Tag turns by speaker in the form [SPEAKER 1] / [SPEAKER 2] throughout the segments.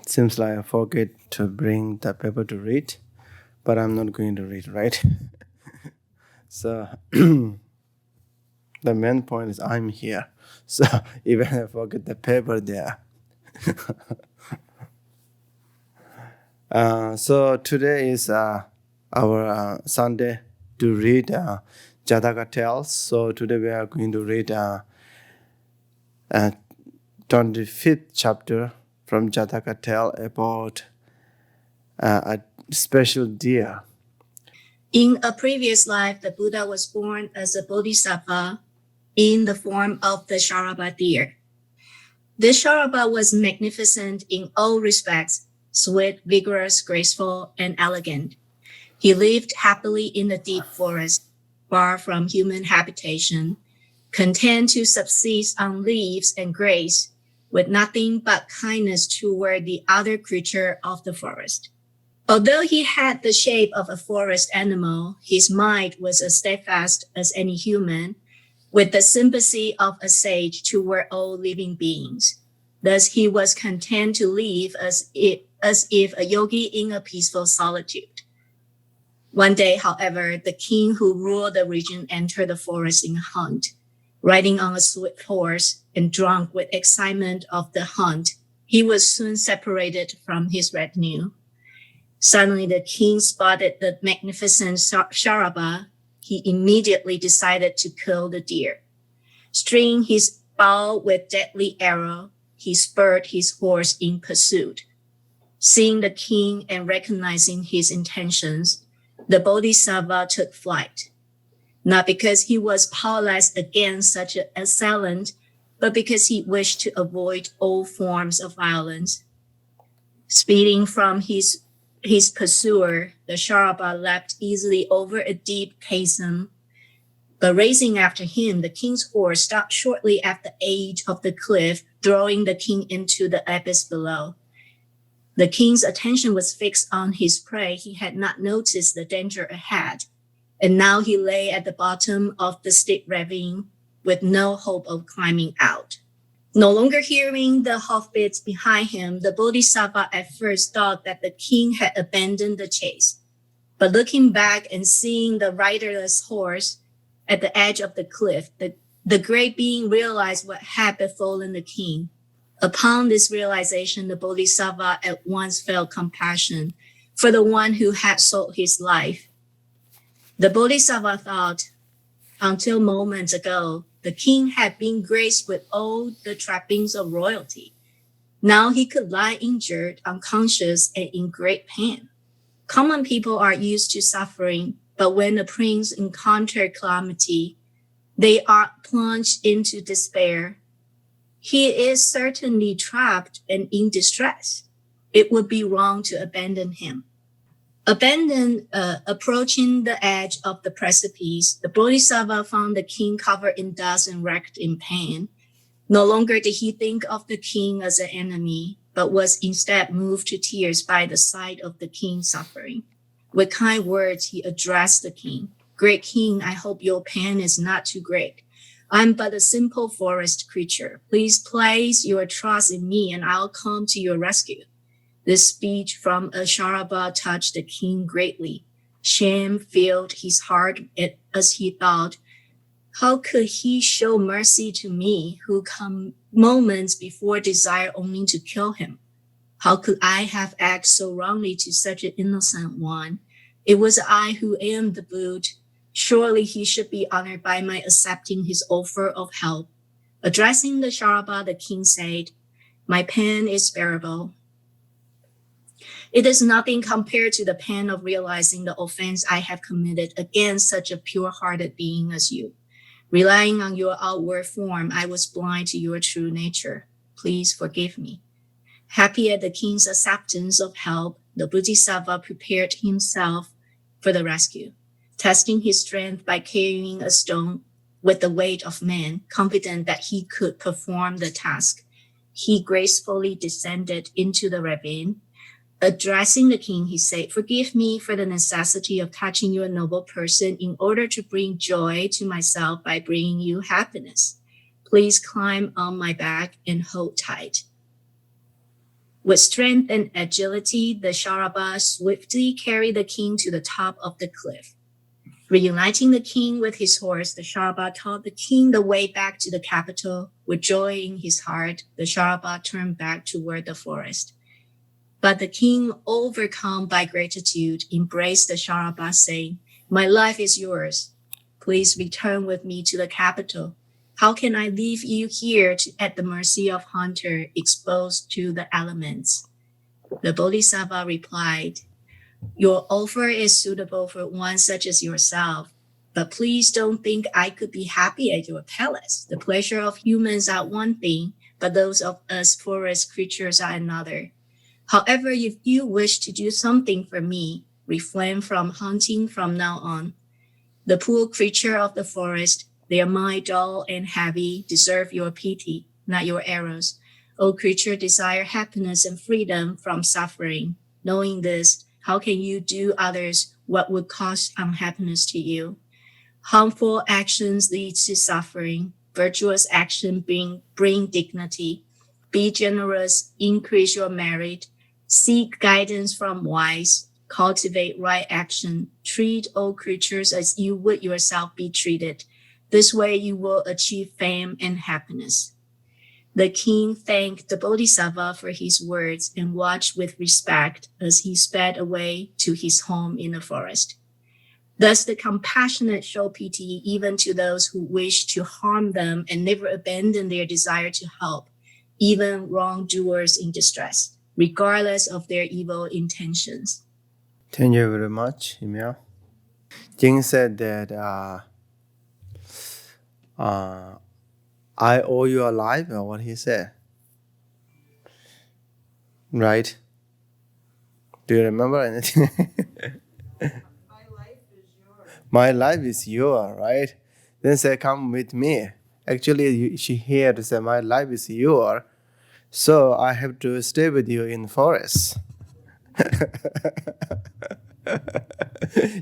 [SPEAKER 1] Seems like I forget to bring the paper to read, but I'm not going to read, right? So the main point is I'm here. So even if I forget the paper there. So today is our Sunday to read Jataka tales. So today we are going to read 25th chapter from Jataka tale about a special deer.
[SPEAKER 2] In a previous life, the Buddha was born as a bodhisattva in the form of the Sharabha deer. This Sharabha was magnificent in all respects, sweet, vigorous, graceful, and elegant. He lived happily in the deep forest, far from human habitation, content to subsist on leaves and grass, with nothing but kindness toward the other creature of the forest. Although he had the shape of a forest animal, his mind was as steadfast as any human, with the sympathy of a sage toward all living beings. Thus he was content to live as if a yogi in a peaceful solitude. One day, however, the king who ruled the region entered the forest in a hunt. Riding on a swift horse and drunk with excitement of the hunt, he was soon separated from his retinue. Suddenly, the king spotted the magnificent Sharabha. He immediately decided to kill the deer. Stringing his bow with deadly arrow, he spurred his horse in pursuit. Seeing the king and recognizing his intentions, the bodhisattva took flight, not because he was powerless against such an assailant, but because he wished to avoid all forms of violence. Speeding from his pursuer, the Sharabha leapt easily over a deep chasm. But racing after him, the king's horse stopped shortly at the edge of the cliff, throwing the king into the abyss below. The king's attention was fixed on his prey. He had not noticed the danger ahead, and now he lay at the bottom of the steep ravine with no hope of climbing out. No longer hearing the hoofbeats behind him, the bodhisattva at first thought that the king had abandoned the chase. But looking back and seeing the riderless horse at the edge of the cliff, the great being realized what had befallen the king. Upon this realization, the bodhisattva at once felt compassion for the one who had sought his life. The bodhisattva thought, until moments ago, the king had been graced with all the trappings of royalty. Now he could lie injured, unconscious, and in great pain. Common people are used to suffering, but when a prince encounters calamity, they are plunged into despair. He is certainly trapped and in distress. It would be wrong to abandon him. Approaching the edge of the precipice, the bodhisattva found the king covered in dust and wrecked in pain. No longer did he think of the king as an enemy, but was instead moved to tears by the sight of the king's suffering. With kind words, he addressed the king. "Great king, I hope your pain is not too great. I'm but a simple forest creature. Please place your trust in me and I'll come to your rescue." This speech from a Sharabha touched the king greatly. Shame filled his heart as he thought, how could he show mercy to me who come moments before desire only to kill him? How could I have acted so wrongly to such an innocent one? It was I who am the brute. Surely he should be honored by my accepting his offer of help. Addressing the Sharabha, the king said, "My pain is bearable. It is nothing compared to the pain of realizing the offense I have committed against such a pure-hearted being as you. Relying on your outward form, I was blind to your true nature. Please forgive me." Happy at the king's acceptance of help, the bodhisattva prepared himself for the rescue. Testing his strength by carrying a stone with the weight of man, confident that he could perform the task, he gracefully descended into the ravine. Addressing the king, he said, "Forgive me for the necessity of touching your noble person in order to bring joy to myself by bringing you happiness. Please climb on my back and hold tight." With strength and agility, the Sharabha swiftly carried the king to the top of the cliff. Reuniting the king with his horse, the Sharabha taught the king the way back to the capital. With joy in his heart, the Sharabha turned back toward the forest. But the king, overcome by gratitude, embraced the Sharabha, saying, "My life is yours. Please return with me to the capital. How can I leave you here at the mercy of hunter exposed to the elements?" The Bodhisattva replied, "Your offer is suitable for one such as yourself, but please don't think I could be happy at your palace. The pleasure of humans are one thing, but those of us forest creatures are another. However, if you wish to do something for me, refrain from hunting from now on. The poor creature of the forest, their mind dull and heavy, deserve your pity, not your arrows. O creature, desire happiness and freedom from suffering. Knowing this, how can you do others what would cause unhappiness to you? Harmful actions lead to suffering. Virtuous action bring dignity. Be generous, increase your merit. Seek guidance from wise. Cultivate right action. Treat all creatures as you would yourself be treated. This way you will achieve fame and happiness. The king thanked the Bodhisattva for his words and watched with respect as he sped away to his home in the forest. Thus, the compassionate show pity even to those who wish to harm them and never abandon their desire to help, even wrongdoers in distress, regardless of their evil intentions.
[SPEAKER 1] Thank you very much, Emil. Jing said that I owe you a life, or what he said. Right? Do you remember anything? My life is yours, right? Then say, come with me. Actually, she here to say, my life is yours, so I have to stay with you in forest.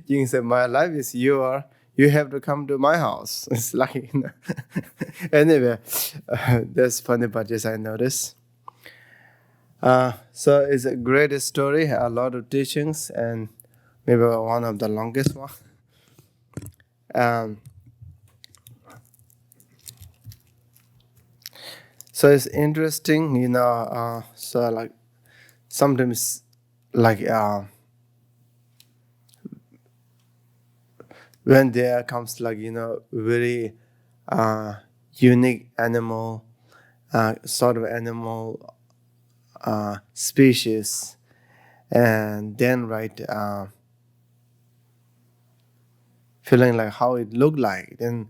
[SPEAKER 1] Jing said, my life is yours. You have to come to my house. It's like, anyway, that's funny, but yes, I noticed. So it's a great story, a lot of teachings, and maybe one of the longest one. So it's interesting, so like sometimes like when there comes like very unique animal, sort of animal species, and then feeling like how it looked like, then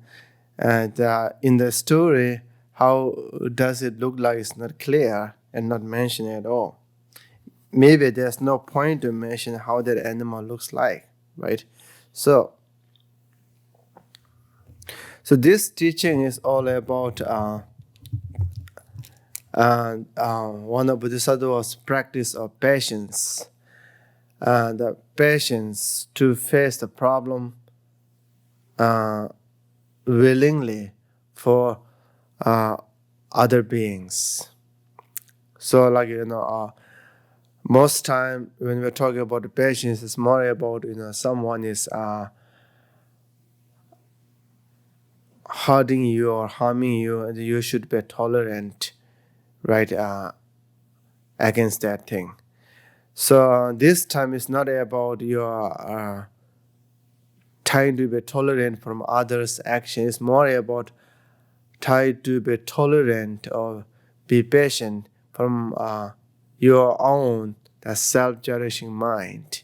[SPEAKER 1] in the story how does it look like is not clear and not mentioned at all. Maybe there's no point to mention how that animal looks like, right? So this teaching is all about one of Bodhisattva's practice of patience. The patience to face the problem willingly for other beings. So like most time when we're talking about the patience, it's more about someone is hurting you or harming you, and you should be tolerant, right, against that thing. So this time is not about your trying to be tolerant from others' action. It's more about trying to be tolerant or be patient from your own self-cherishing mind,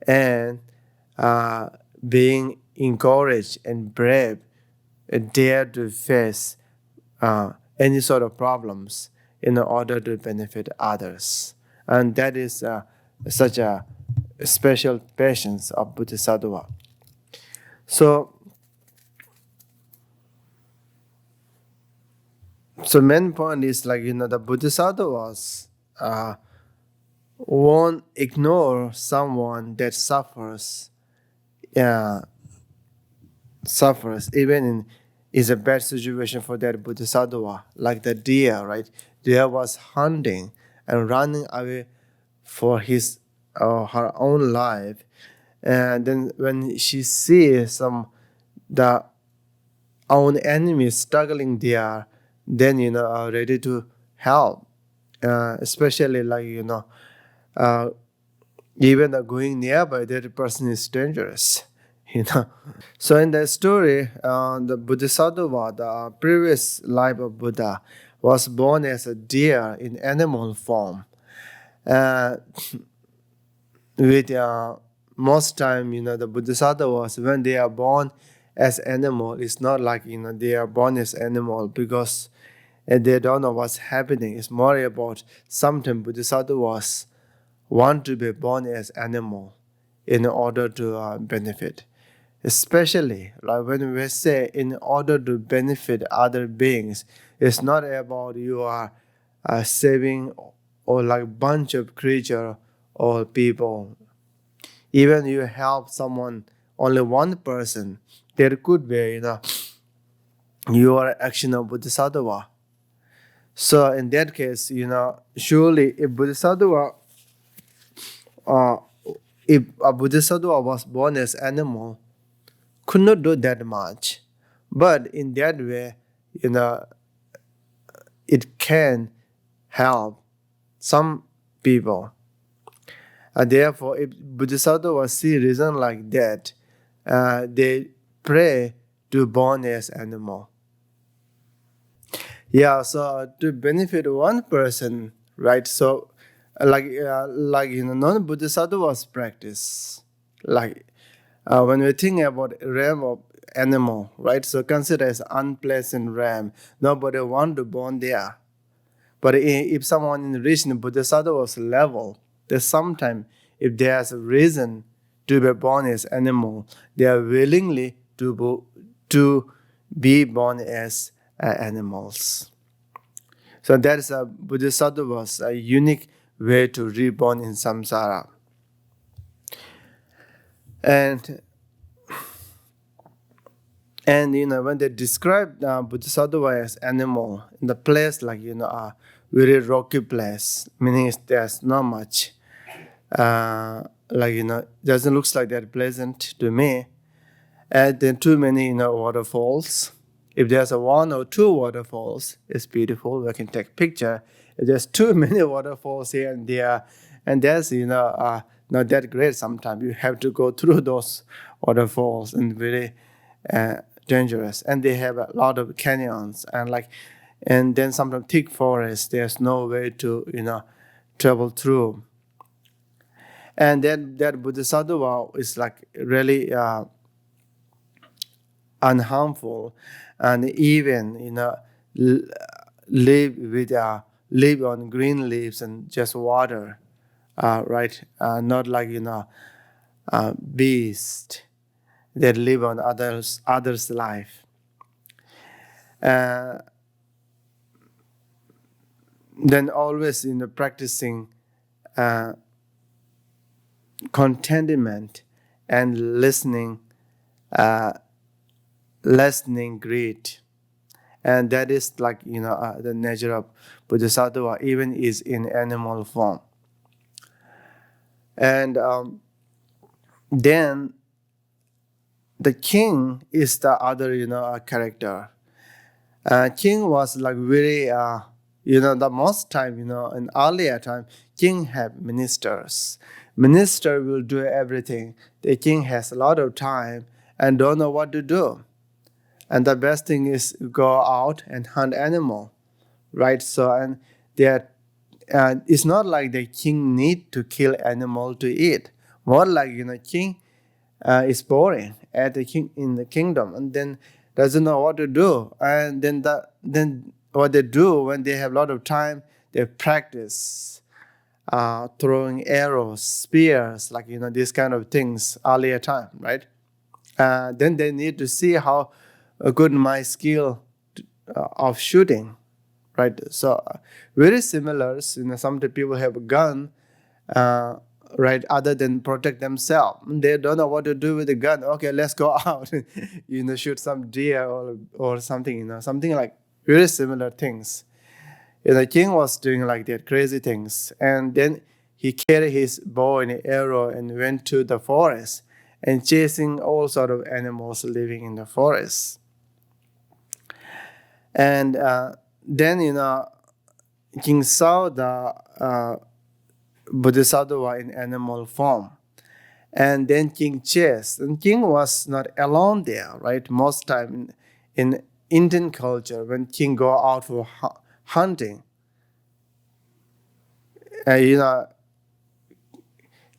[SPEAKER 1] and being encouraged and brave, dare to face any sort of problems in order to benefit others. And that is such a special patience of Bodhisattva. So main point is like the Bodhisattvas won't ignore someone that suffers even in is a bad situation for that Bodhisattva, like the deer, right? Deer was hunting and running away for his or her own life. And then when she sees the own enemies struggling there, then are ready to help, especially like uh, even going nearby that person is dangerous. you know so in the story, the Bodhisattva, the previous life of Buddha, was born as a deer in animal form. uh, with Most time, the Bodhisattvas, when they are born as animal, it's not like they are born as animal because they don't know what's happening. It's more about sometimes Bodhisattvas want to be born as animal in order to benefit. Especially like when we say in order to benefit other beings, it's not about you are saving or like bunch of creature or people. Even you help someone, only one person, there could be your action of Bodhisattva. So in that case, surely uh, if a Bodhisattva was born as animal, could not do that much. But in that way, it can help some people. And therefore, if Bodhisattvas see reason like that, they pray to born as animal. Yeah, so to benefit one person, right? So, non-Bodhisattvas practice, like when we think about realm of animal, right? So consider as unpleasant realm. Nobody want to born there. But if someone reaching Bodhisattva's level, there's sometimes if there's a reason to be born as animal, they are willingly to be born as animals. So that is a Bodhisattva's a unique way to reborn in samsara. And when they describe Bodhisattva as animal in the place like a very rocky place, meaning there's not much doesn't looks like that pleasant to me. And then too many waterfalls. If there's a one or two waterfalls, it's beautiful. We can take picture. If there's too many waterfalls here and there, and that's not that great. Sometimes you have to go through those waterfalls and very dangerous. And they have a lot of canyons and then sometimes thick forest. There's no way to travel through. And then that Bodhisattva is like really unharmful, and even live on green leaves and just water, right? Not like beasts that live on others' life. Then always practicing contentment and listening greed. And that is like the nature of Bodhisattva, even is in animal form. And then the king is the other character. King was like very the most time in earlier time, king have ministers. Minister will do everything. The king has a lot of time and don't know what to do. And the best thing is go out and hunt animal, right? So and it's not like the king need to kill animal to eat. More like king is boring at the king in the kingdom, and then doesn't know what to do. And then what they do when they have a lot of time, they practice throwing arrows, spears, like these kind of things earlier time, right? Then they need to see how good my skill of shooting, right? So very similar. Some people have a gun, right? Other than protect themselves, they don't know what to do with the gun. Okay, let's go out, shoot some deer or something, something like very similar things. The king was doing like that crazy things, and then he carried his bow and arrow and went to the forest and chasing all sort of animals living in the forest. And then king saw the Bodhisattva in animal form. And then king chased. And king was not alone there, right? Most time in Indian culture, when king go out for hunting,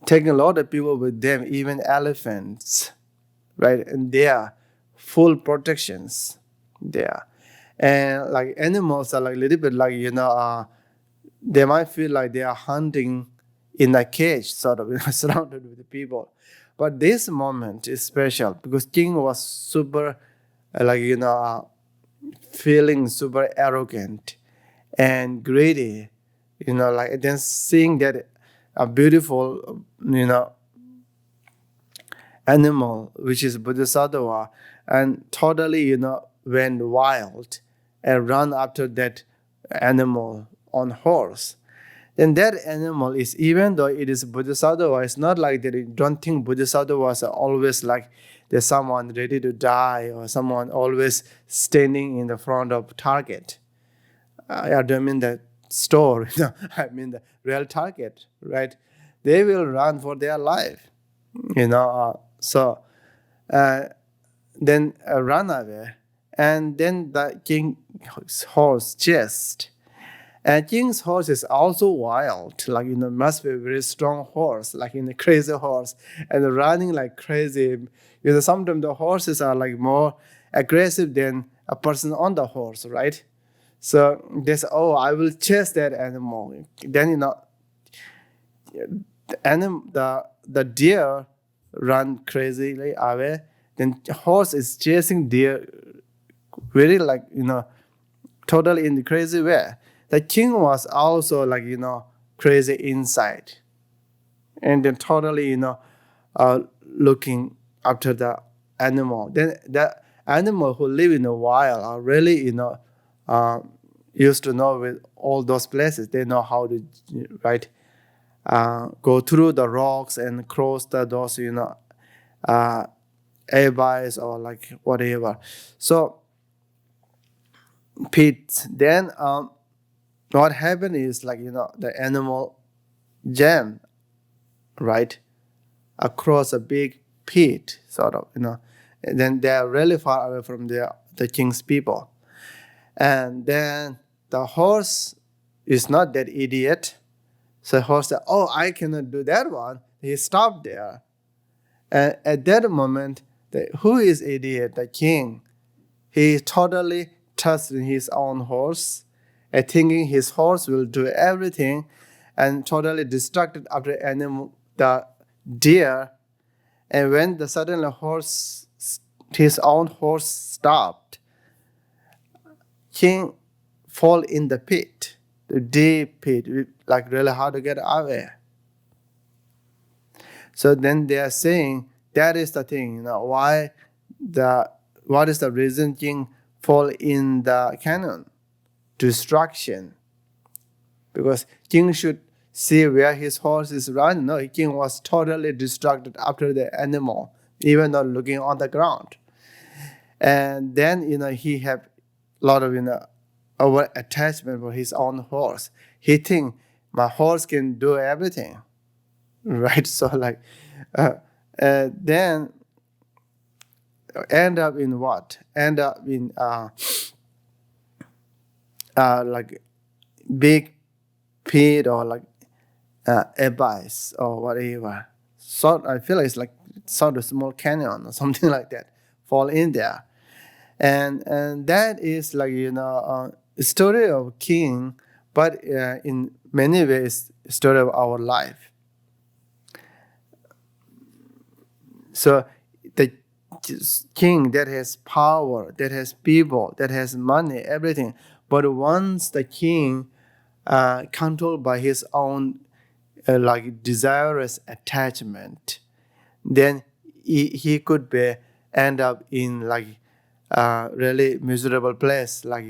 [SPEAKER 1] taking a lot of people with them, even elephants, right? And they are full protections there. And like animals are like a little bit like, they might feel like they are hunting in a cage, sort of, surrounded with the people. But this moment is special because king was super, feeling super arrogant and greedy, like then seeing that a beautiful, animal, which is Bodhisattva, and totally, went wild and run after that animal on horse. Then that animal is, even though it is Bodhisattva, it's not like that. You don't think Bodhisattvas are always like there's someone ready to die or someone always standing in the front of target. I don't mean that store, I mean the real target, right? They will run for their life, then run away. And then the king's horse chased. And king's horse is also wild, like, must be a very strong horse, like a crazy horse, and running like crazy. Sometimes the horses are like more aggressive than a person on the horse, right? So they say, oh, I will chase that animal. Then, the deer run crazily away. Then horse is chasing deer very like, totally in the crazy way. The king was also like, crazy inside. And then totally, looking after the animal. Then the animal who live in the wild are really, used to know with all those places. They know how to, right, go through the rocks and cross those, airbys or like whatever. So, pits. Then what happened is like, the animal jam, right, across a big pit, sort of, and then they are really far away from the king's people. And then the horse is not that idiot. So the horse said, oh, I cannot do that one. He stopped there. And at that moment, who is idiot? The king. He totally trusted his own horse, and thinking his horse will do everything, and totally distracted after the deer. And when the suddenly his own horse stopped, king fall in the pit, the deep pit, like really hard to get away. So then they are saying that is the thing, what is the reason king fall in the canyon? Destruction. Because king should see where his horse is running. No, king was totally distracted after the animal, even not looking on the ground. And then, he have a lot of, over attachment for his own horse. He think my horse can do everything, right? So like, then end up in what? End up in like big pit or like abyss or whatever. So I feel like it's like sort of small canyon or something like that. Fall in there, and that is like a story of king, but in many ways, story of our life. So the king that has power, that has people, that has money, everything. But once the king controlled by his own like desirous attachment, then he could end up in like really miserable place, like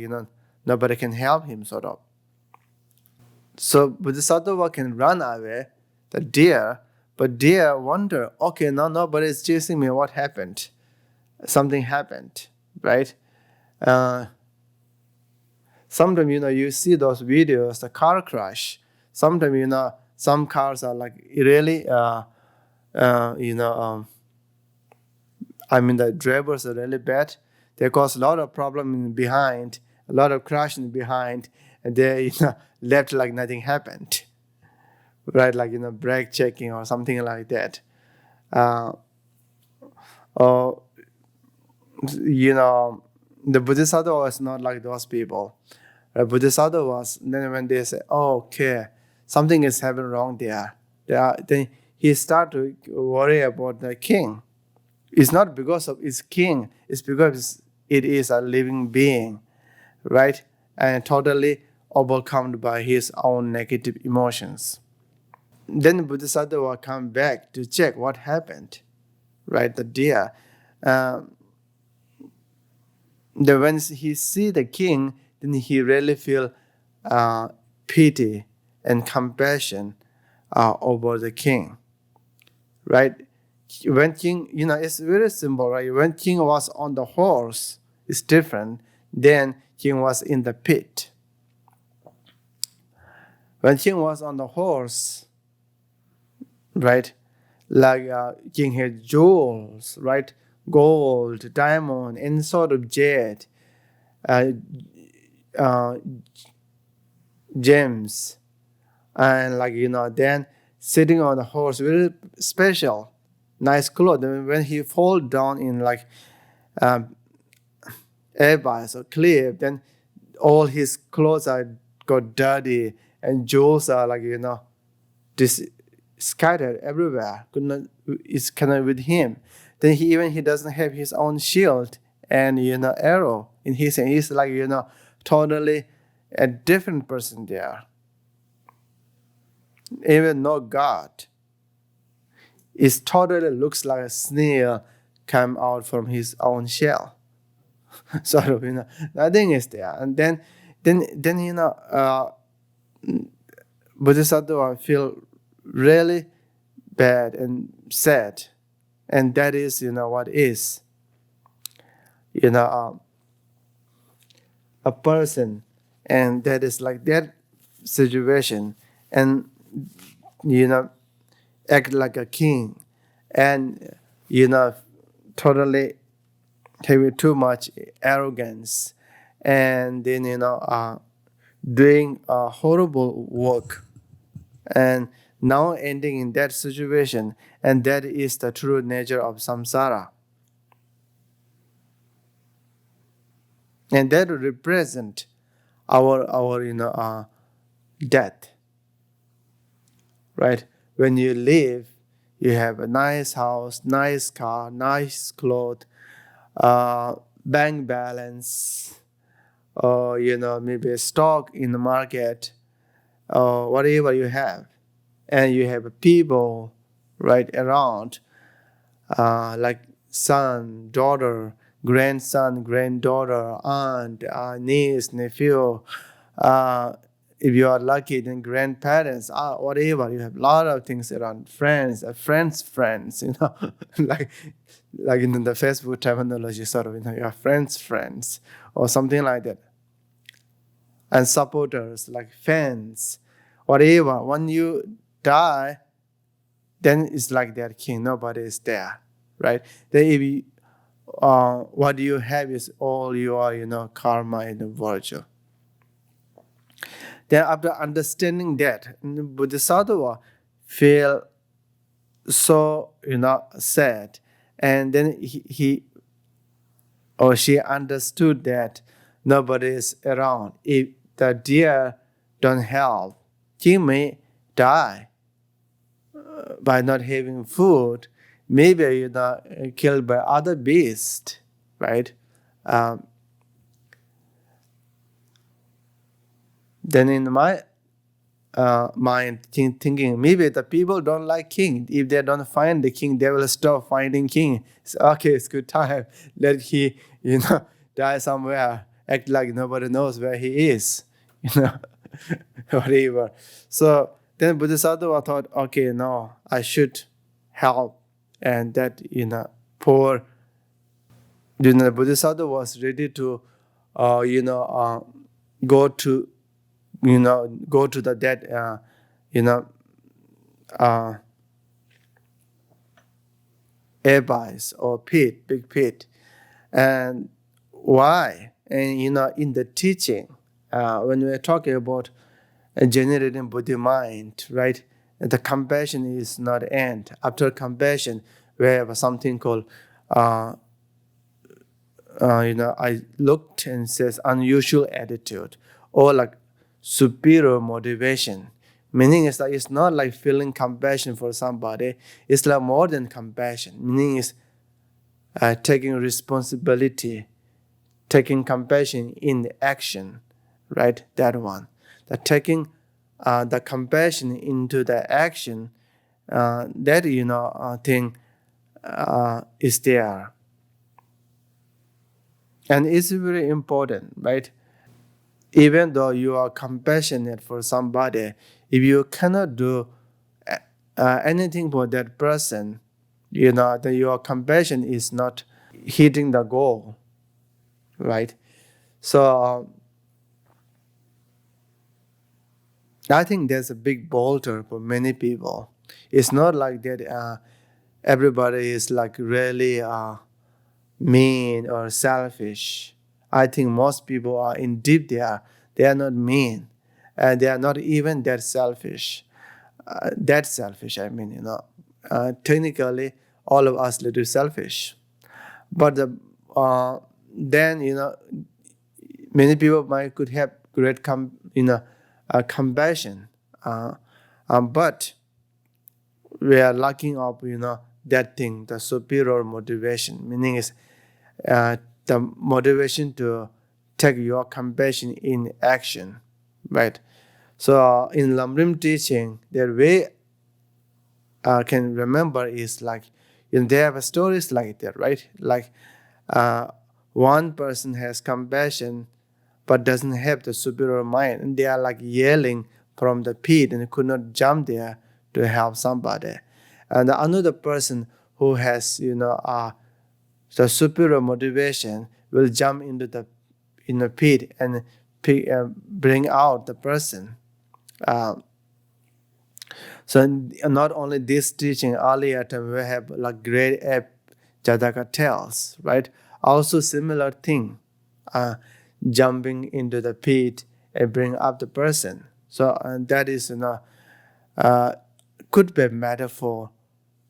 [SPEAKER 1] nobody can help him, sort of. So Bodhisattva can run away, the deer, but deer wonder, okay, now nobody is chasing me. What happened? Something happened, right? Sometimes, you see those videos, the car crash. Sometimes, some cars are like really, the drivers are really bad. They cause a lot of problem in behind, a lot of crash in behind, and they, left like nothing happened, right? Like, brake checking or something like that. Or, the Bodhisattva was not like those people. Bodhisattva was, then when they say, oh, okay, something is happening wrong there, then he start to worry about the king. It's not because of his king, it's because it is a living being, right? And totally overcome by his own negative emotions. Then the Bodhisattva come back to check what happened, right? The deer. When he see the king, then he really feel pity and compassion over the king, right? When king, it's very simple, right? When king was on the horse, it's different. Then king was in the pit. When king was on the horse, right? Like king had jewels, right? Gold, diamond, any sort of jade, gems, and then sitting on the horse, very special, nice clothes. When he fall down in airbus or cliff, then all his clothes are got dirty and jewels are scattered everywhere. It's kind of with him. Then he doesn't have his own shield and arrow in his hand. He's totally a different person there. Even no God. It totally looks like a snail come out from his own shell. Sort of, nothing is there. And then Bodhisattva feel really bad and sad. And that is, what is. A person, and that is like that situation, and act like a king, and totally having too much arrogance, and then doing a horrible work, and now ending in that situation, and that is the true nature of samsara. And that represent our death, right? When you live, you have a nice house, nice car, nice clothes, bank balance, or maybe a stock in the market, or whatever you have, and you have people right around, like son, daughter, grandson, granddaughter, aunt, niece, nephew. If you are lucky, then grandparents, whatever. You have a lot of things around. Friends, friends. like in the Facebook terminology, sort of. You have friends, or something like that. And supporters, like fans, whatever. When you die, then it's like that king. Nobody is there, right? Then if you, what you have is all your karma and virtue. Then after understanding that, Bodhisattva feel so sad, and then he or she understood that nobody is around. If the deer don't help, he may die by not having food. Maybe killed by other beasts, right? Then in my mind, thinking maybe the people don't like king. If they don't find the king, they will stop finding king. It's okay, it's good time. Let he die somewhere. Act like nobody knows where he is. whatever. So then Bodhisattva thought, okay, no, I should help. And that, poor, Bodhisattva was ready to, go to, go to the dead, abyss or pit, big pit. And why? And in the teaching, when we're talking about generating Buddhi mind, right? The compassion is not end. After compassion, we have something called, I looked and says unusual attitude or like superior motivation. Meaning is that it's not like feeling compassion for somebody. It's like more than compassion. Meaning is taking responsibility, taking compassion in action, right? That one. That taking the compassion into the action, that thing is there, and it's very important, right? Even though you are compassionate for somebody, if you cannot do anything for that person, then your compassion is not hitting the goal, right? So I think there's a big boulder for many people. It's not like that everybody is like really mean or selfish. I think most people are in deep there. They are not mean, and they are not even that selfish. I mean, technically, all of us little selfish. But then many people might could have great compassion, but we are lacking of that thing, the superior motivation. Meaning is the motivation to take your compassion in action, right? So in Lamrim teaching, their way can remember is like, they have stories like that, right? Like one person has compassion but doesn't have the superior mind, and they are like yelling from the pit and could not jump there to help somebody. And another person who has the superior motivation will jump into the pit and bring out the person. So not only this teaching, earlier time we have like great ape Jataka tells, right? Also similar thing, jumping into the pit and bring up the person. So that is could be a metaphor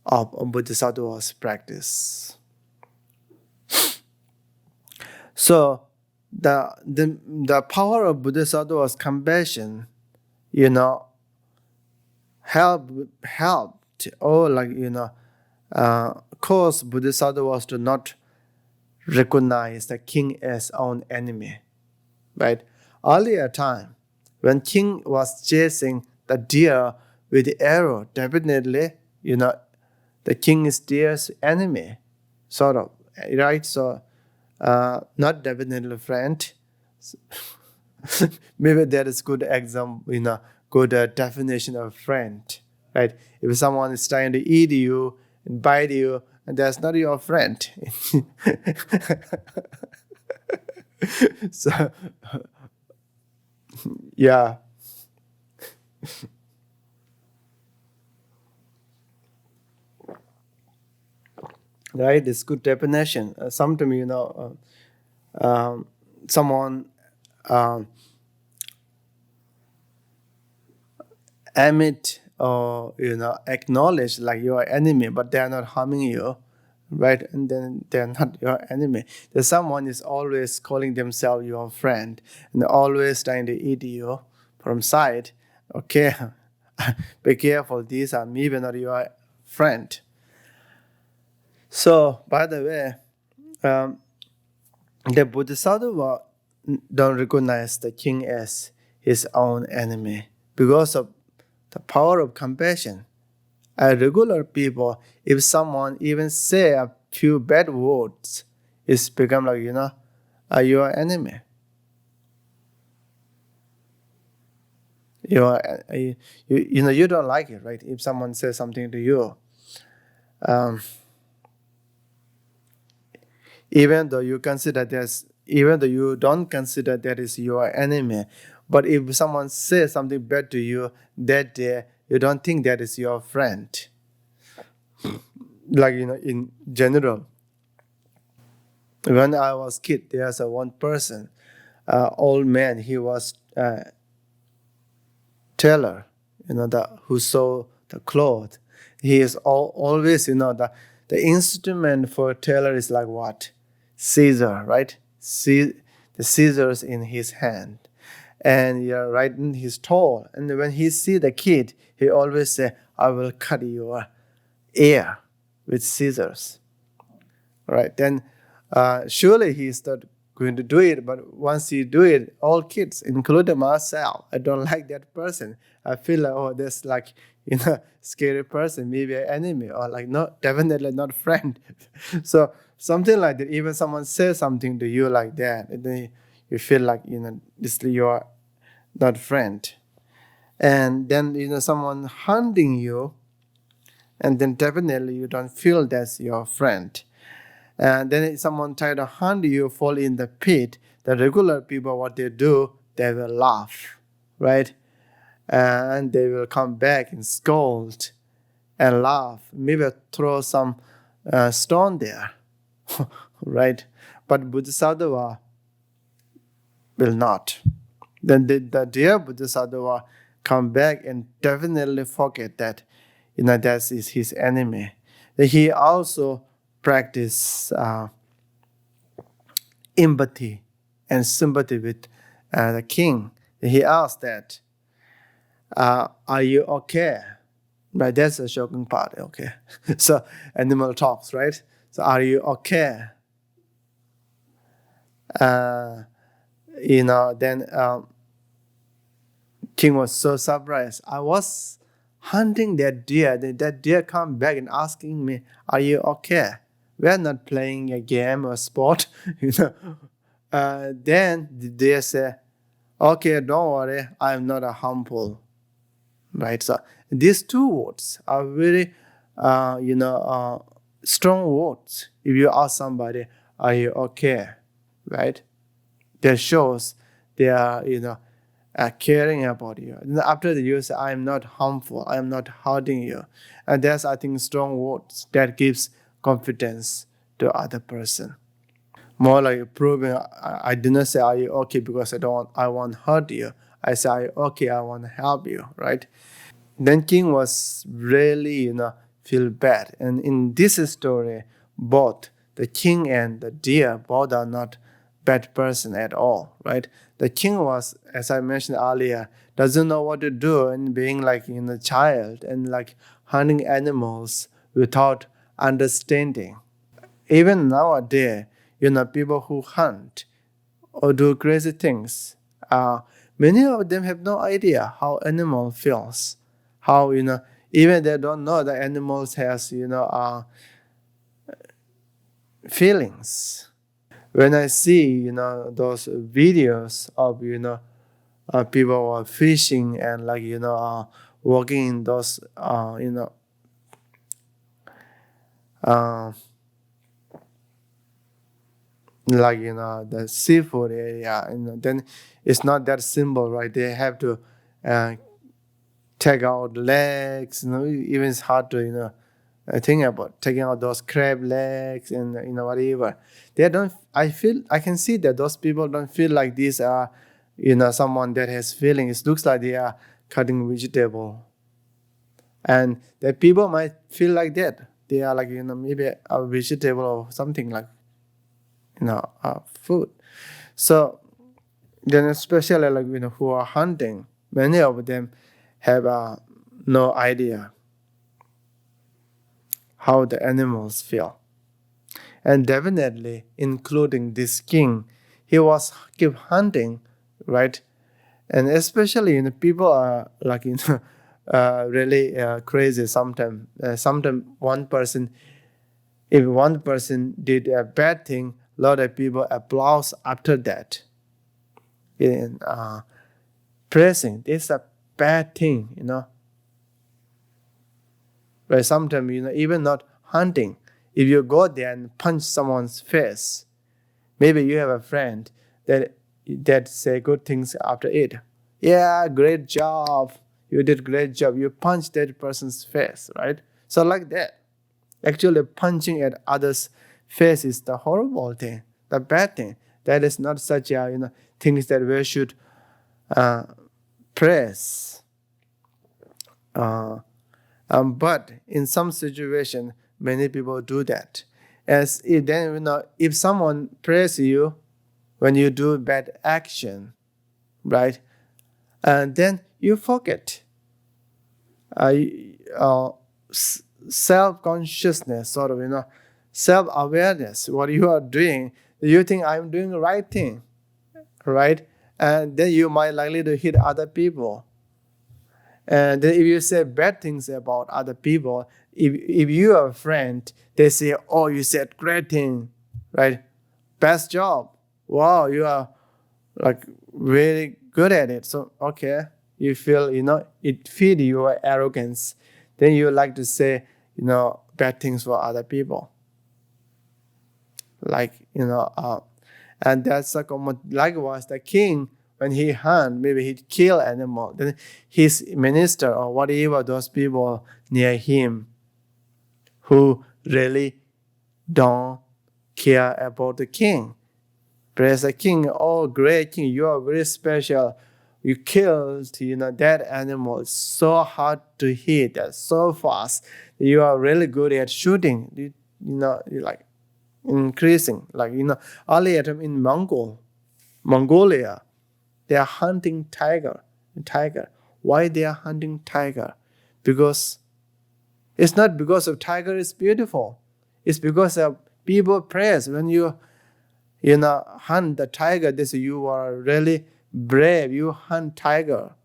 [SPEAKER 1] of Bodhisattva's practice. So the power of Bodhisattva's compassion, helped or caused Bodhisattvas to not recognize the king as own enemy, right? Earlier time, when king was chasing the deer with the arrow, definitely, the king is deer's enemy, sort of, right? So, not definitely friend. Maybe that is good example, good definition of friend, right? If someone is trying to eat you and bite you, and that's not your friend. So, yeah. Right, it's good definition. Sometimes, someone admit or acknowledge like your enemy, but they are not harming you, right? And then they are not your enemy. There's someone is always calling themselves your friend and always trying to eat you from side. Okay, be careful. These are maybe not your friend. So, by the way, the Bodhisattva don't recognize the king as his own enemy because of the power of compassion. Regular people, if someone even say a few bad words, it's become like your enemy. you don't like it, right? If someone says something to you, even though you don't consider that is your enemy, but if someone says something bad to you that day, you don't think that is your friend. Like, in general, when I was kid, there's a one person, old man. He was tailor, who sew the cloth. He is always, the instrument for tailor is like what? Scissor, right? See the scissors in his hand. And right, he's tall. And when he see the kid, he always say, I will cut your ear with scissors. Right? Then surely he's not going to do it, but once he do it, all kids, including myself, I don't like that person. I feel like, oh, there's like, scary person, maybe an enemy, or like, not, definitely not friend. So something like that, even someone says something to you like that, and then you feel like, this you're not friend. And then, someone hunting you, and then definitely you don't feel that's your friend. And then if someone try to hunt you, fall in the pit, the regular people, what they do, they will laugh, right? And they will come back and scold and laugh, maybe throw some stone there, right? But Bodhisattva will not. Then the dear Bodhisattva come back and definitely forget that, that is his enemy. He also practice empathy and sympathy with the king. He asked that, are you okay? Right, that's the shocking part, okay? So animal talks, right? So are you okay? Then king was so surprised. I was hunting that deer. That deer come back and asking me, are you okay? We're not playing a game or sport. Then the deer say, okay, don't worry, I'm not a harmful. Right? So these two words are very, strong words. If you ask somebody, are you okay? Right? That shows they are, caring about you. And after the use, I am not harmful, I am not hurting you. And that's, I think, strong words that gives confidence to other person. More like proving, I did not say, are you okay, because I want to hurt you. I say, are you okay, I want to help you, right? Then king was really, feel bad. And in this story, both the king and the deer, both are not bad person at all, right? The king was, as I mentioned earlier, doesn't know what to do, and being like a child and like hunting animals without understanding. Even nowadays, people who hunt or do crazy things, many of them have no idea how animal feels. How, even they don't know that animals has, feelings. When I see, those videos of, people who are fishing and like, walking in those, like, the seafood area, then it's not that simple, right? They have to take out legs, even it's hard to, think about taking out those crab legs and whatever. They don't. I can see that those people don't feel like these are, someone that has feelings. It looks like they are cutting vegetable, and the people might feel like that. They are like, maybe a vegetable or something like, food. So then, especially like, who are hunting, many of them have no idea how the animals feel. And definitely, including this king, he was keep hunting, right? And especially, people are like, really crazy sometimes. Sometimes if one person did a bad thing, a lot of people applause after that. In praising, this is a bad thing, Right? Sometimes, even not hunting, if you go there and punch someone's face, maybe you have a friend that say good things after it. Yeah, great job. You did great job. You punched that person's face, right? So like that. Actually, punching at others' face is the horrible thing, the bad thing. That is not such a things that we should praise. But in some situation, many people do that. As if then if someone praises you when you do bad action, right? And then you forget. Self-consciousness, sort of, self-awareness, what you are doing. You think I'm doing the right thing, right? And then you might likely to hit other people. And then if you say bad things about other people, if you are a friend, they say, oh, you said great thing, right? Best job. Wow, you are like really good at it. So, okay, you feel, it feeds your arrogance. Then you like to say, bad things for other people. Like, and that's like likewise the king, when he hunt, maybe he kill animal, then his minister or whatever, those people near him who really don't care about the king. Praise the king, oh great king, you are very special. You killed, that animal. It's so hard to hit, that's so fast. You are really good at shooting. You're like increasing. Like, earlier in Mongolia, they are hunting tiger. Why they are hunting tiger? Because it's not because of tiger is beautiful. It's because of people praise. When you hunt the tiger, they say you are really brave. You hunt tiger.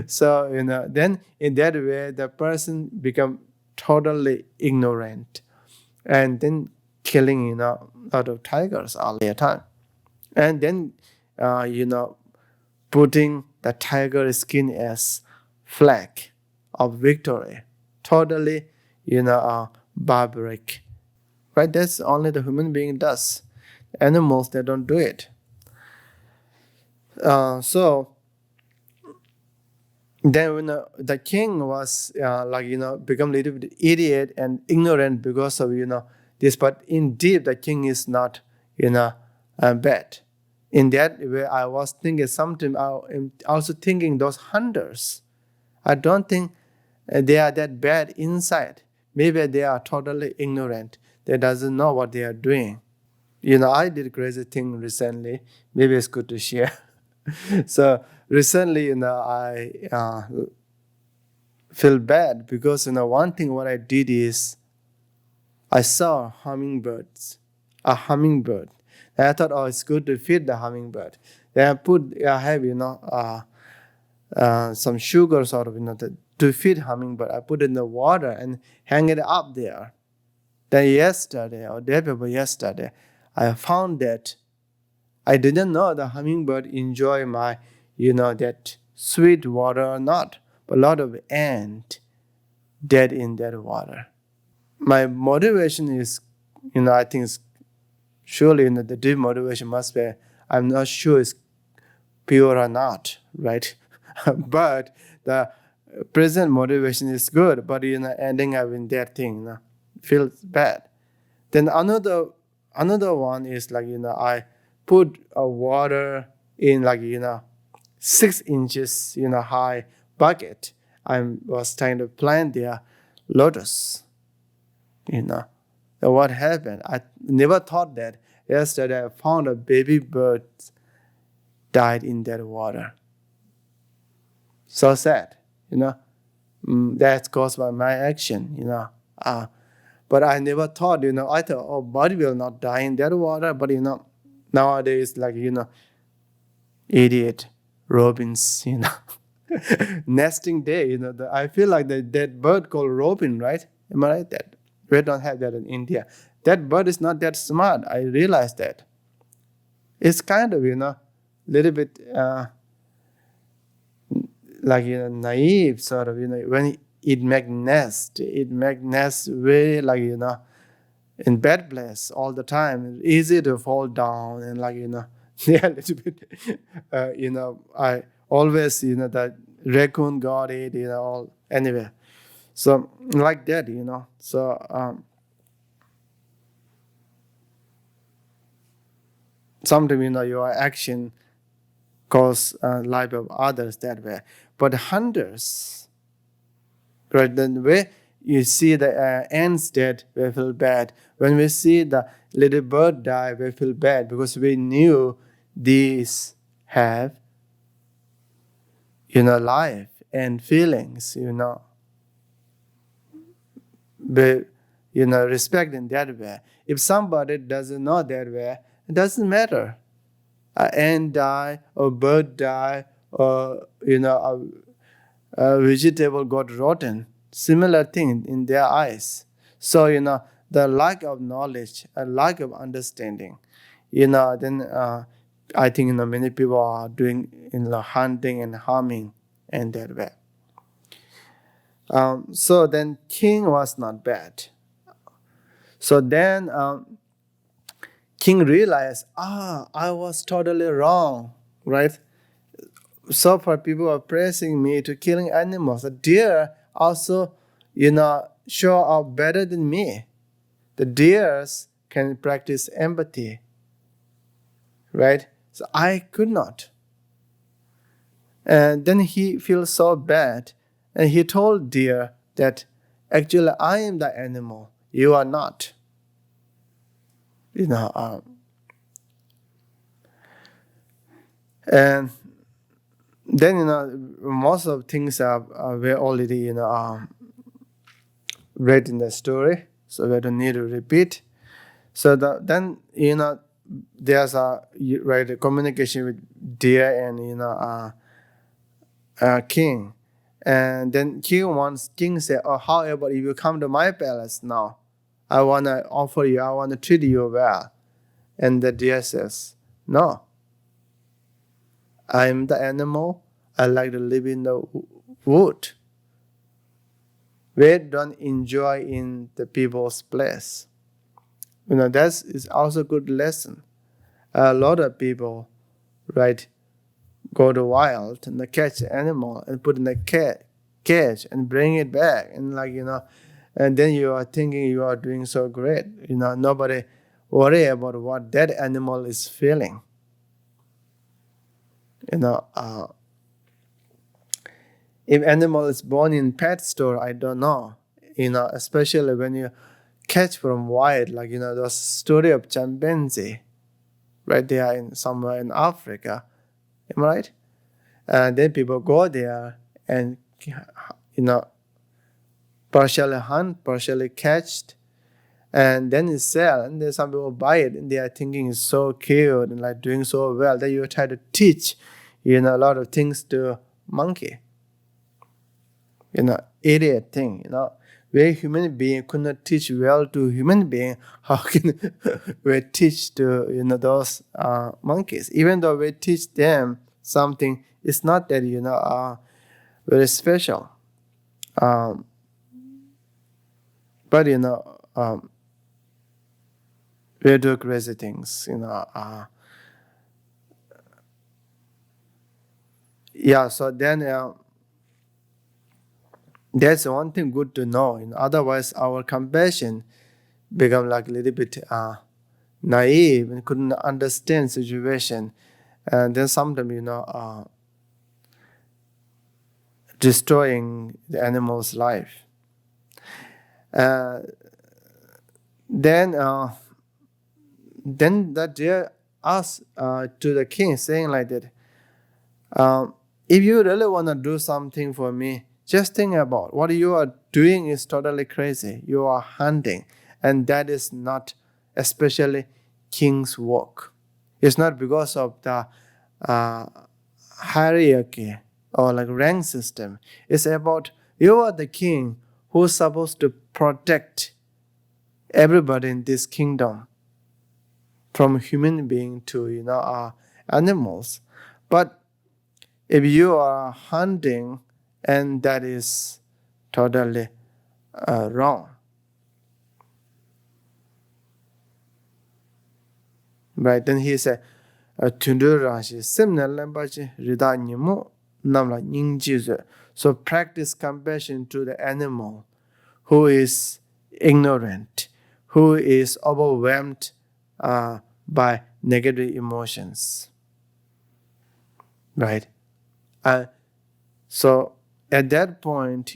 [SPEAKER 1] So then in that way the person become totally ignorant, and then killing a lot of tigers earlier time, and then putting the tiger skin as flag of victory. Totally barbaric, right? That's only the human being does. Animals, they don't do it. So then when the king was become a little bit idiot and ignorant because of this, but indeed the king is not bad. In that way, I was thinking sometimes. I am also thinking those hunters, I don't think they are that bad inside. Maybe they are totally ignorant. They doesn't know what they are doing. I did a crazy thing recently. Maybe it's good to share. So recently, I feel bad because one thing what I did is I saw a hummingbird. And I thought, oh, it's good to feed the hummingbird. Then I have some sugar sort of to feed hummingbird. I put it in the water and hang it up there. Then yesterday or day before yesterday, I found that I didn't know the hummingbird enjoy my, that sweet water or not. But a lot of ant dead in that water. My motivation is, I think it's surely the deep motivation must be, I'm not sure it's pure or not, right? But the present motivation is good, but ending up in that thing, feels bad. Then another one is I put a water in 6 inches high bucket. I was trying to plant their lotus. So what happened? I never thought that. Yesterday I found a baby bird died in that water. So sad, that's caused by my action, But I never thought, I thought, oh, bird will not die in that water. But, nowadays, idiot robins, nesting day, I feel like that bird called robin, right? Am I right? That we don't have that in India. That bird is not that smart. I realized that. It's kind of, little bit like naive sort of, when it make nest very like in bad place all the time. It's easy to fall down and like yeah, a little bit. I always that raccoon got it. All anyway. So like that. So sometimes your action cause life of others that way. But hunters, right? Then where you see the ants dead, we feel bad. When we see the little bird die, we feel bad because we knew these have life and feelings. We respect in that way. If somebody doesn't know that way, it doesn't matter. An ant die, or bird die, or a vegetable got rotten. Similar thing in their eyes. So the lack of knowledge, a lack of understanding, then I think many people are doing hunting and harming in that way. So then king was not bad. So then king realized, I was totally wrong, right? So far people are praising me to killing animals. The deer also, show up better than me. The deers can practice empathy, right? So I could not. And then he feels so bad, and he told deer that actually I am the animal, you are not. And then most of things are we already read in the story, so we don't need to repeat. So then there's a communication with deer and king, and then king say, oh, how about if you come to my palace now? I want to treat you well. And the deer says, no, I'm the animal, I like to live in the wood. We don't enjoy in the people's place. That is also a good lesson. A lot of people, right, go to wild and catch an animal and put in a cage and bring it back, and and then you are thinking you are doing so great. Nobody worry about what that animal is feeling. If animal is born in pet store, I don't know. Especially when you catch from wild, the story of chimpanzee, right? They are somewhere in Africa, am I right? And then people go there and partially hunt, partially catched, and then you sell. And then some people buy it, and they are thinking it's so cute and doing so well that you try to teach, a lot of things to monkey. Idiot thing. We human being could not teach well to human being. How can we teach to those monkeys? Even though we teach them something, it's not that very special. But we do crazy things. Yeah. So then. That's one thing good to know. Otherwise, our compassion become a little bit naive and couldn't understand situation, and then sometimes destroying the animal's life. Then that deer asked to the king, saying like that, if you really want to do something for me, just think about what you are doing is totally crazy. You are hunting, and that is not especially king's work. It's not because of the hierarchy or rank system. It's about you are the king who's supposed to protect everybody in this kingdom, from human being to animals. But If you are hunting, and that is totally wrong. Right? Then he said, so practice compassion to the animal who is ignorant, who is overwhelmed by negative emotions. Right? So at that point,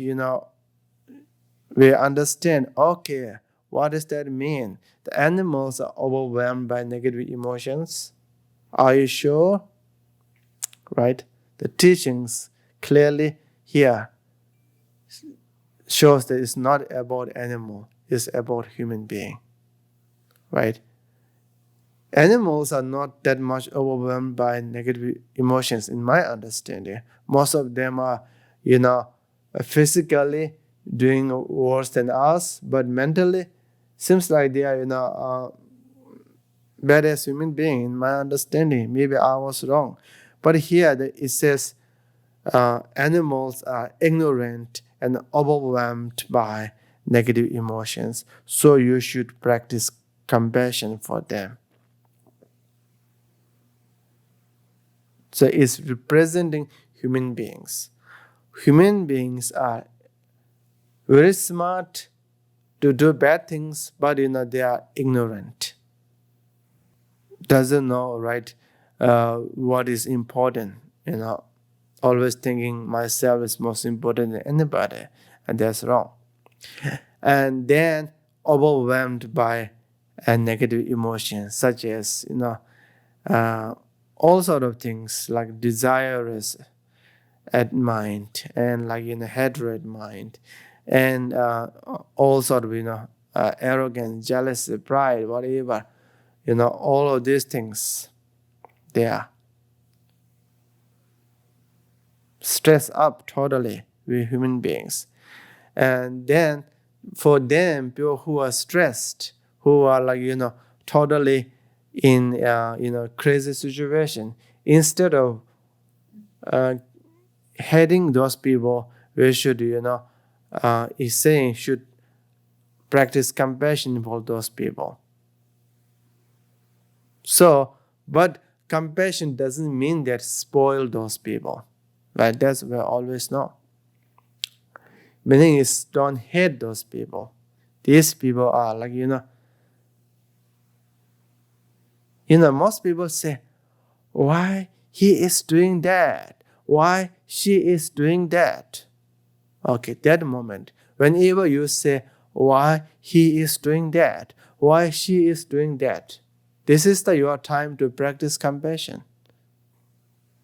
[SPEAKER 1] we understand, okay, what does that mean? The animals are overwhelmed by negative emotions. Are you sure? Right? The teachings clearly here shows that it's not about animal, it's about human being. Right? Animals are not that much overwhelmed by negative emotions in my understanding. Most of them are, physically doing worse than us, but mentally seems like they are, bad as human being in my understanding. Maybe I was wrong. But here it says animals are ignorant and overwhelmed by negative emotions. So you should practice compassion for them. So it's representing human beings. Human beings are very smart to do bad things, but they are ignorant. Doesn't know, right, what is important. Always thinking myself is most important than anybody, and that's wrong. And then overwhelmed by negative emotions, such as all sort of things like desires at mind, and like hatred mind, and all sort of arrogance, jealousy, pride, whatever, all of these things, they are stressed up totally with human beings. And then for them, people who are stressed, who are like totally in crazy situation, instead of hating those people, we should is saying should practice compassion for those people. So, but compassion doesn't mean that spoil those people, right? That's we always know. Meaning is don't hate those people. These people are like most people say, why he is doing that? Why she is doing that? Okay, that moment, whenever you say, why he is doing that, why she is doing that, this is your time to practice compassion.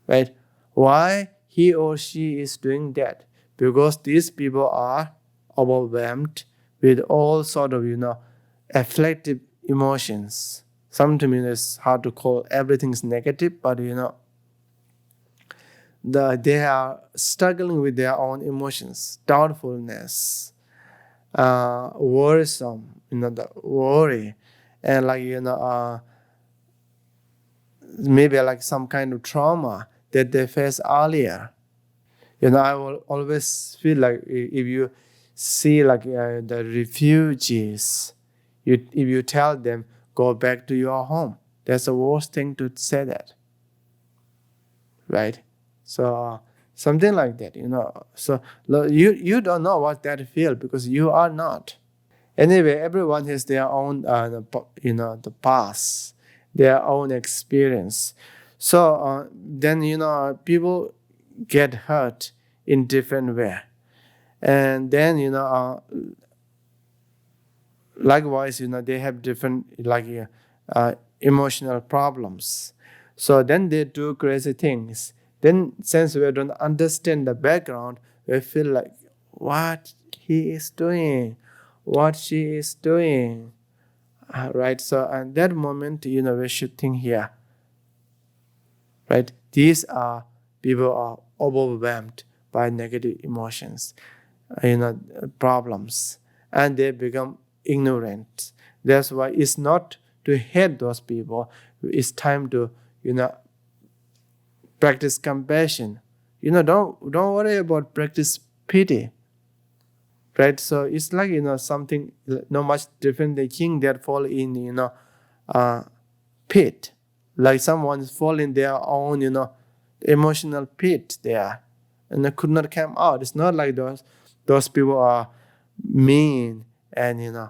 [SPEAKER 1] Right? Why he or she is doing that? Because these people are overwhelmed with all sort of, afflictive emotions. Sometimes it's hard to call everything's negative, but they are struggling with their own emotions, doubtfulness, worrisome, the worry, and like maybe like some kind of trauma that they faced earlier. I will always feel like if you see like the refugees, if you tell them go back to your home, that's the worst thing to say that, right? So something like that, So you don't know what that feel because you are not. Anyway, everyone has their own, the past, their own experience. So then people get hurt in different way, and then likewise they have different like emotional problems. So then they do crazy things. Then since we don't understand the background, we feel like what he is doing, what she is doing, right? So at that moment, we should think here, right? These are people are overwhelmed by negative emotions, problems, and they become ignorant. That's why it's not to hate those people. It's time to practice compassion don't worry about practice pity, right? So it's like something not much different. The king that fall in pit, like someone fall in their own emotional pit there, and they could not come out. It's not like those people are mean and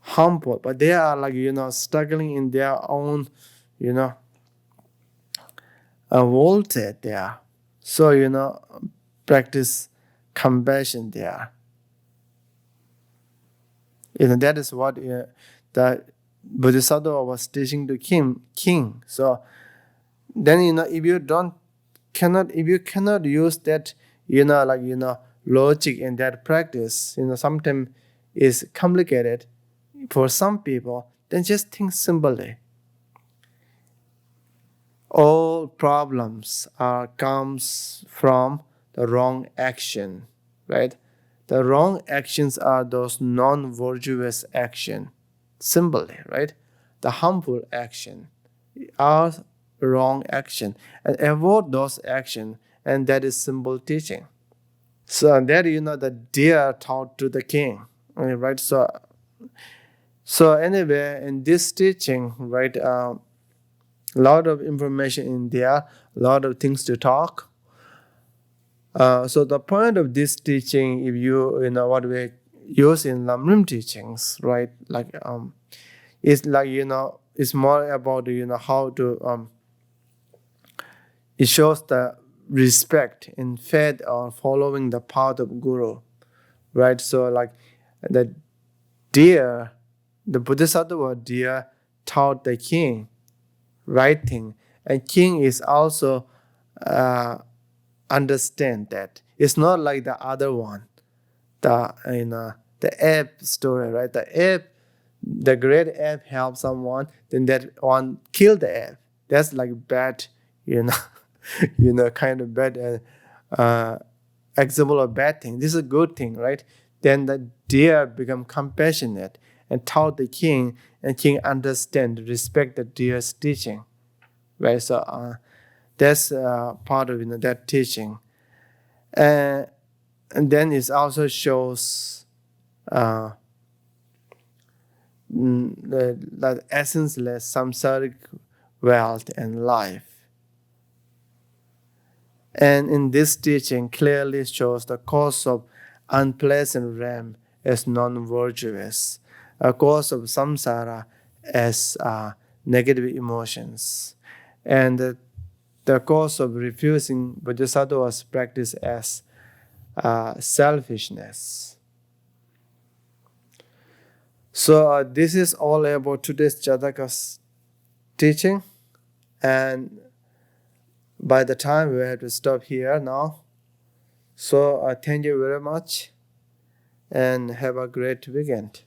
[SPEAKER 1] harmful, but they are like struggling in their own vaulted there. So practice compassion there. That is what the Bodhisattva was teaching to king. So then if you cannot use that logic in that practice, sometimes is complicated for some people, then just think simply. All problems comes from the wrong action, right? The wrong actions are those non-virtuous action, simply, right? The harmful action are wrong action, and avoid those action, and that is simple teaching. So that the deer taught to the king, right? So anyway, in this teaching, right, a lot of information in there, a lot of things to talk. So the point of this teaching, if what we use in Lamrim teachings, right, like it's like it's more about how to it shows the respect in faith or following the path of Guru, right? So like the Bodhisattva deer taught the king right thing, and king is also understand that it's not like the other one, the ape story, right? The great ape help someone, then that one kill the ape. That's like bad, kind of bad example of bad thing. This is a good thing, right? Then the deer become compassionate and taught the king, and king understand, respect the deer's teaching, right? So that's part of that teaching, and then it also shows the essenceless samsaric wealth and life. And in this teaching clearly shows the cause of unpleasant realm as non-virtuous, a cause of samsara as negative emotions, and the cause of refusing Bodhisattva's practice as selfishness. So this is all about today's Jataka's teaching, and by the time we have to stop here now. So thank you very much, and have a great weekend.